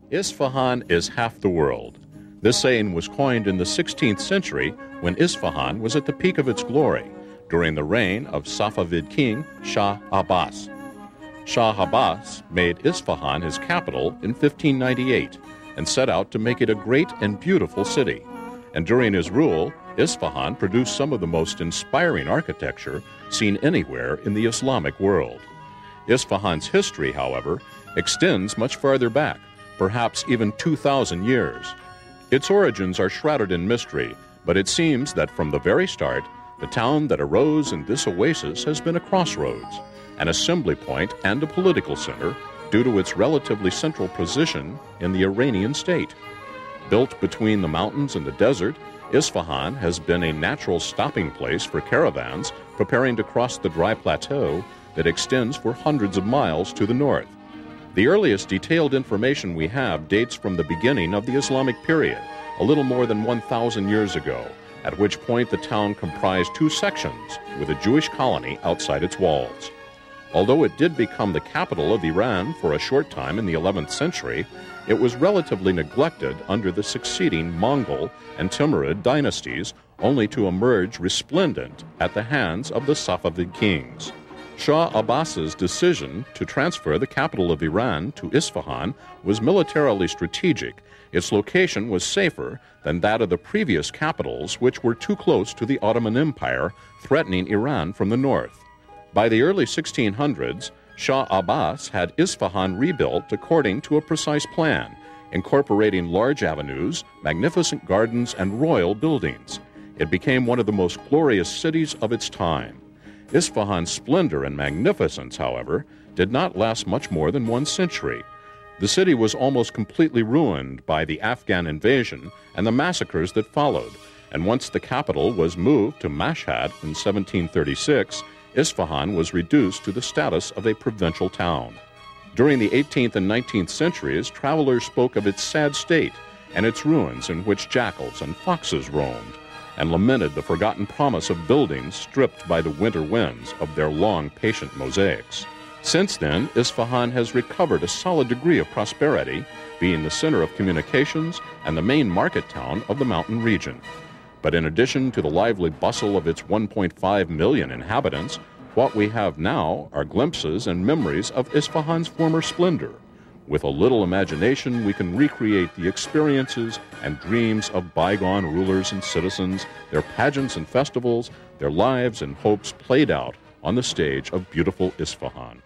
Isfahan is half the world. This saying was coined in the 16th century when Isfahan was at the peak of its glory during the reign of Safavid king Shah Abbas. Shah Abbas made Isfahan his capital in 1598 and set out to make it a great and beautiful city. And during his rule, Isfahan produced some of the most inspiring architecture seen anywhere in the Islamic world. Isfahan's history, however, extends much farther back, perhaps even 2,000 years. Its origins are shrouded in mystery, but it seems that from the very start, the town that arose in this oasis has been a crossroads, an assembly point and a political center due to its relatively central position in the Iranian state. Built between the mountains and the desert, Isfahan has been a natural stopping place for caravans preparing to cross the dry plateau that extends for hundreds of miles to the north. The earliest detailed information we have dates from the beginning of the Islamic period, a little more than 1,000 years ago, at which point the town comprised two sections with a Jewish colony outside its walls. Although it did become the capital of Iran for a short time in the 11th century, it was relatively neglected under the succeeding Mongol and Timurid dynasties, only to emerge resplendent at the hands of the Safavid kings. Shah Abbas's decision to transfer the capital of Iran to Isfahan was militarily strategic. Its location was safer than that of the previous capitals, which were too close to the Ottoman Empire, threatening Iran from the north. By the early 1600s, Shah Abbas had Isfahan rebuilt according to a precise plan, incorporating large avenues, magnificent gardens, and royal buildings. It became one of the most glorious cities of its time. Isfahan's splendor and magnificence, however, did not last much more than 1 century. The city was almost completely ruined by the Afghan invasion and the massacres that followed, and once the capital was moved to Mashhad in 1736, Isfahan was reduced to the status of a provincial town. During the 18th and 19th centuries, travelers spoke of its sad state and its ruins in which jackals and foxes roamed, and lamented the forgotten promise of buildings stripped by the winter winds of their long, patient mosaics. Since then, Isfahan has recovered a solid degree of prosperity, being the center of communications and the main market town of the mountain region. But in addition to the lively bustle of its 1.5 million inhabitants, what we have now are glimpses and memories of Isfahan's former splendor. With a little imagination, we can recreate the experiences and dreams of bygone rulers and citizens, their pageants and festivals, their lives and hopes played out on the stage of beautiful Isfahan.